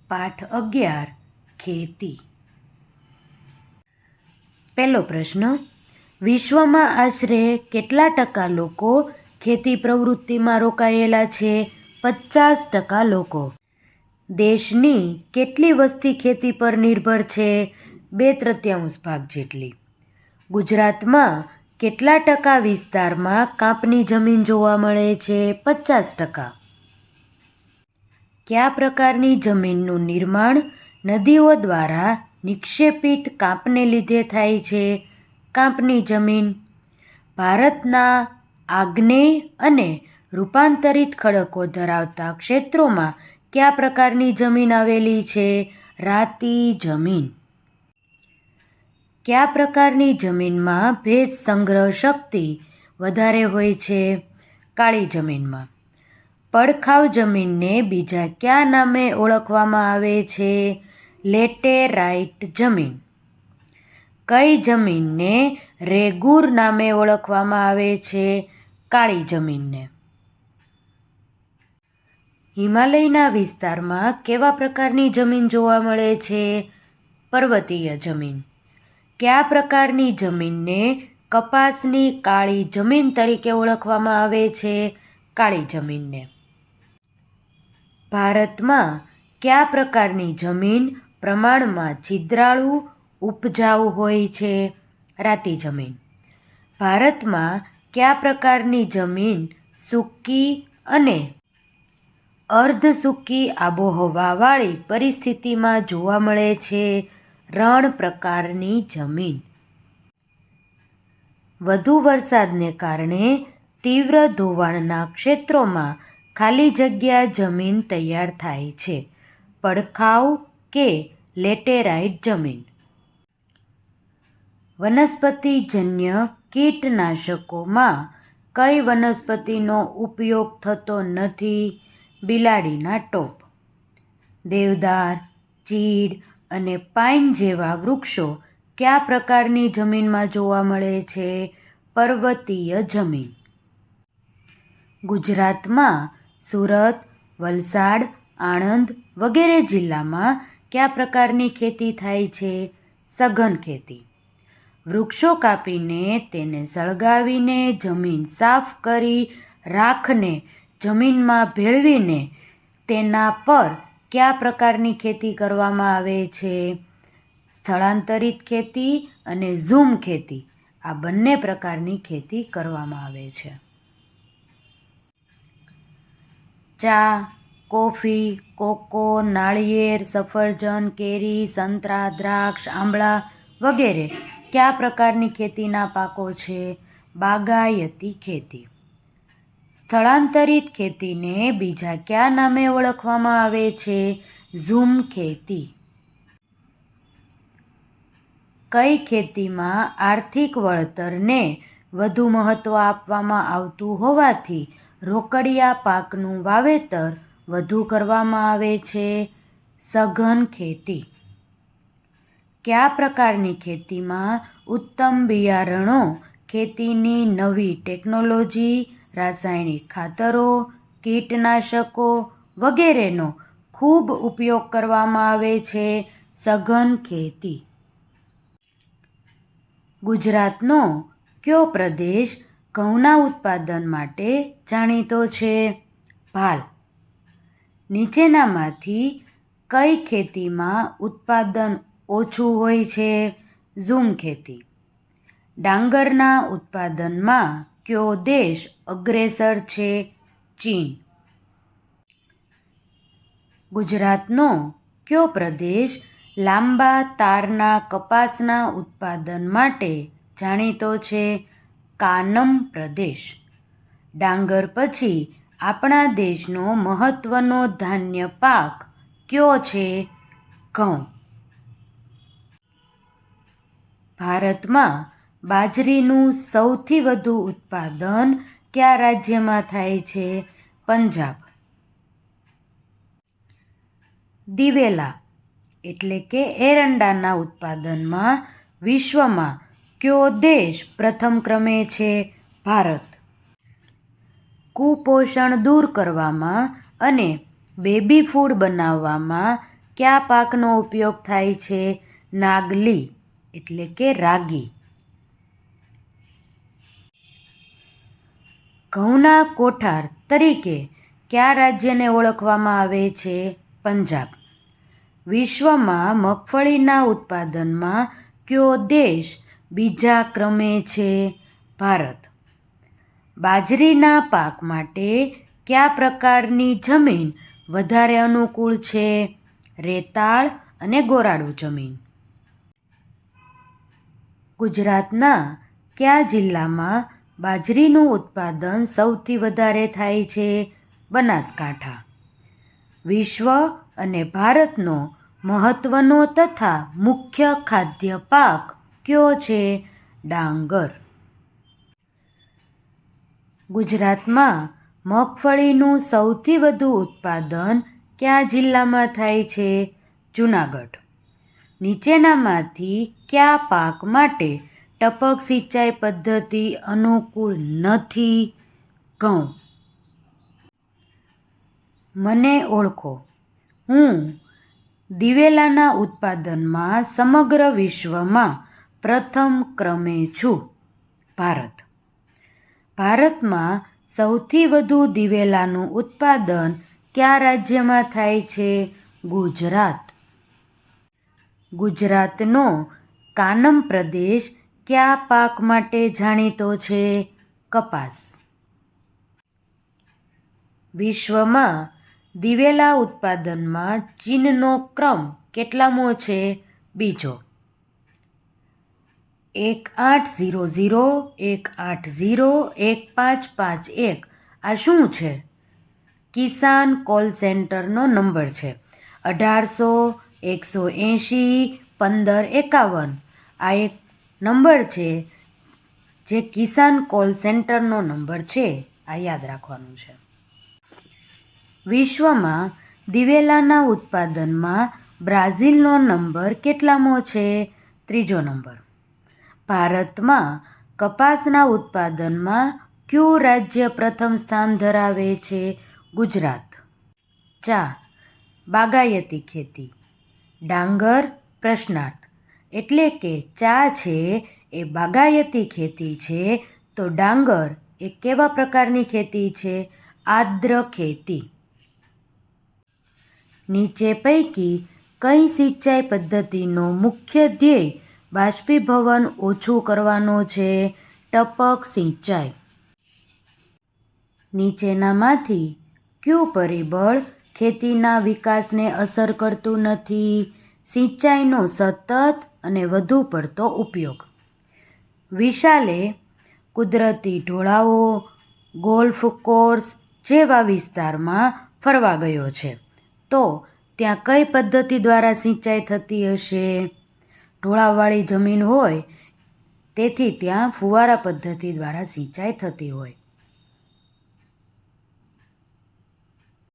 પાઠ 11 ખેતી. પહેલો પ્રશ્ન, વિશ્વમાં આશરે કેટલા ટકા લોકો ખેતી પ્રવૃત્તિમાં રોકાયેલા છે? 50% લોકો. દેશની કેટલી વસ્તી ખેતી પર નિર્ભર છે? 2/3 ભાગ જેટલી. ગુજરાતમાં કેટલા ટકા વિસ્તારમાં કાપની જમીન જોવા મળે છે? 50%. કયા પ્રકારની જમીનનું નિર્માણ નદીઓ દ્વારા નિક્ષેપિત કાંપને લીધે થાય છે? કાંપની જમીન. ભારતના આગ્નેય અને રૂપાંતરિત ખડકો ધરાવતા ક્ષેત્રોમાં કયા પ્રકારની જમીન આવેલી છે? રાતી જમીન. કયા પ્રકારની જમીનમાં ભેજ સંગ્રહ શક્તિ વધારે હોય છે? કાળી જમીનમાં. પડખાવ જમીનને બીજા કયા નામે ઓળખવામાં આવે છે? લેટેરાઇટ જમીન. કઈ જમીનને રેગુર નામે ઓળખવામાં આવે છે? કાળી જમીનને. હિમાલયના વિસ્તારમાં કેવા પ્રકારની જમીન જોવા મળે છે? પર્વતીય જમીન. કયા પ્રકારની જમીનને કપાસની કાળી જમીન તરીકે ઓળખવામાં આવે છે? કાળી જમીનને. ભારતમાં કયા પ્રકારની જમીન પ્રમાણમાં છિદ્રાળુ ઉપજાઉ હોય છે? રાતી જમીન. ભારતમાં કયા પ્રકારની જમીન સૂકી અને અર્ધ સૂકી આબોહવાવાળી પરિસ્થિતિમાં જોવા મળે છે? રણ પ્રકારની જમીન. વધુ વરસાદને કારણે તીવ્ર ધોવાણના ક્ષેત્રોમાં ખાલી જગ્યા જમીન તૈયાર થાય છે. પડખાવ કે લેટેરાઇટ જમીન. વનસ્પતિજન્ય કીટનાશકોમાં કઈ વનસ્પતિનો ઉપયોગ થતો નથી? બિલાડીના ટોપ. દેવદાર, ચીડ અને પાઇન જેવા વૃક્ષો કયા પ્રકારની જમીનમાં જોવા મળે છે? પર્વતીય જમીન. ગુજરાતમાં સુરત, વલસાડ, આણંદ વગેરે જિલ્લામાં કયા પ્રકારની ખેતી થાય છે? સઘન ખેતી. વૃક્ષો કાપીને તેને સળગાવીને જમીન સાફ કરી રાખને જમીનમાં ભેળવીને તેના પર કયા પ્રકારની ખેતી કરવામાં આવે છે? સ્થળાંતરિત ખેતી અને ઝૂમ ખેતી. આ બંને પ્રકારની ખેતી કરવામાં આવે છે. ચા, કોફી, કોકો, નાળિયેર, સફરજન, કેરી, સંતરા, દ્રાક્ષ, આંબળા વગેરે કયા પ્રકારની ખેતીના પાકો છે? બાગાયતી ખેતી. સ્થળાંતરિત ખેતીને બીજા કયા નામે ઓળખવામાં આવે છે? ઝૂમ ખેતી. કઈ ખેતીમાં આર્થિક વળતરને વધુ મહત્ત્વ આપવામાં આવતું હોવાથી રોકડિયા પાકનું વાવેતર વધુ કરવામાં આવે છે? સઘન ખેતી. કયા પ્રકારની ખેતીમાં ઉત્તમ બિયારણો, ખેતીની નવી ટેકનોલોજી, રાસાયણિક ખાતરો, કીટનાશકો વગેરેનો ખૂબ ઉપયોગ કરવામાં આવે છે? સઘન ખેતી. ગુજરાતનો કયો પ્રદેશ ઘઉંના ઉત્પાદન માટે જાણીતો છે? ભાલ. નીચેનામાંથી કઈ ખેતીમાં ઉત્પાદન ઓછું હોય છે? ઝૂમ ખેતી. ડાંગરના ઉત્પાદનમાં કયો દેશ અગ્રેસર છે? ચીન. ગુજરાતનો કયો પ્રદેશ લાંબા તારના કપાસના ઉત્પાદન માટે જાણીતો છે? કાનમ પ્રદેશ. ડાંગર પછી આપણા દેશનો મહત્વનો ધાન્ય પાક કયો છે? ઘઉં. ભારતમાં બાજરીનું સૌથી વધુ ઉત્પાદન કયા રાજ્યમાં થાય છે? પંજાબ. દિવેલા એટલે કે એરંડાના ઉત્પાદનમાં વિશ્વમાં કયો દેશ પ્રથમ ક્રમે છે? ભારત. કુપોષણ દૂર કરવામાં અને બેબી ફૂડ બનાવવામાં કયા પાકનો ઉપયોગ થાય છે? નાગલી એટલે કે રાગી. ઘઉંના કોઠાર તરીકે કયા રાજ્યને ઓળખવામાં આવે છે? પંજાબ. વિશ્વમાં મગફળીના ઉત્પાદનમાં કયો દેશ બીજા ક્રમે છે? ભારત. બાજરીના પાક માટે કયા પ્રકારની જમીન વધારે અનુકૂળ છે? રેતાળ અને ગોરાડુ જમીન. ગુજરાતના કયા જિલ્લામાં બાજરીનું ઉત્પાદન સૌથી વધારે થાય છે? બનાસકાંઠા. વિશ્વ અને ભારતનો મહત્વનો તથા મુખ્ય ખાદ્ય પાક કયો છે? ડાંગર. ગુજરાતમાં મગફળીનું સૌથી વધુ ઉત્પાદન કયા જિલ્લામાં થાય છે? જૂનાગઢ. નીચેનામાંથી કયા પાક માટે ટપક સિંચાઈ પદ્ધતિ અનુકૂળ નથી? ઘઉં. મને ઓળખો. હું દિવેલાના ઉત્પાદનમાં સમગ્ર વિશ્વમાં પ્રથમ ક્રમે છું. ભારત. ભારતમાં સૌથી વધુ દિવેલાનું ઉત્પાદન કયા રાજ્યમાં થાય છે? ગુજરાત. ગુજરાતનો કાનમ પ્રદેશ કયા પાક માટે જાણીતો છે? કપાસ. વિશ્વમાં દિવેલા ઉત્પાદનમાં ચીનનો ક્રમ કેટલામો છે? બીજો. 1800, 180, 1551 આ શું છે? કિસાન કોલ સેન્ટરનો નંબર છે. 1800, 180, 1551 આ એક નંબર છે જે કિસાન કોલ સેન્ટરનો નંબર છે. આ યાદ રાખવાનું છે. વિશ્વમાં દિવેલાના ઉત્પાદનમાં બ્રાઝિલનો નંબર કેટલામો છે? ત્રીજો નંબર. ભારતમાં કપાસના ઉત્પાદનમાં કયું રાજ્ય પ્રથમ સ્થાન ધરાવે છે? ગુજરાત. ચા. બાગાયતી ખેતી. ડાંગર પ્રશ્નાર્થ એટલે કે ચા છે એ બાગાયતી ખેતી છે, તો ડાંગર એ કેવા પ્રકારની ખેતી છે? આર્દ્ર ખેતી. નીચે પૈકી કઈ સિંચાઈ પદ્ધતિનો મુખ્ય ધ્યેય બાષ્પીભવન ઓછું કરવાનો છે? ટપક સિંચાઈ. નીચેનામાંથી કયું પરિબળ ખેતીના વિકાસને અસર કરતું નથી? સિંચાઈનો સતત અને વધુ પડતો ઉપયોગ. વિશાલે કુદરતી ઢોળાવો, ગોલ્ફ કોર્સ જેવા વિસ્તારમાં ફરવા ગયો છે, તો ત્યાં કઈ પદ્ધતિ દ્વારા સિંચાઈ થતી હશે? ઢોળાવવાળી જમીન હોય તેથી ત્યાં ફુવારા પદ્ધતિ દ્વારા સિંચાઈ થતી હોય.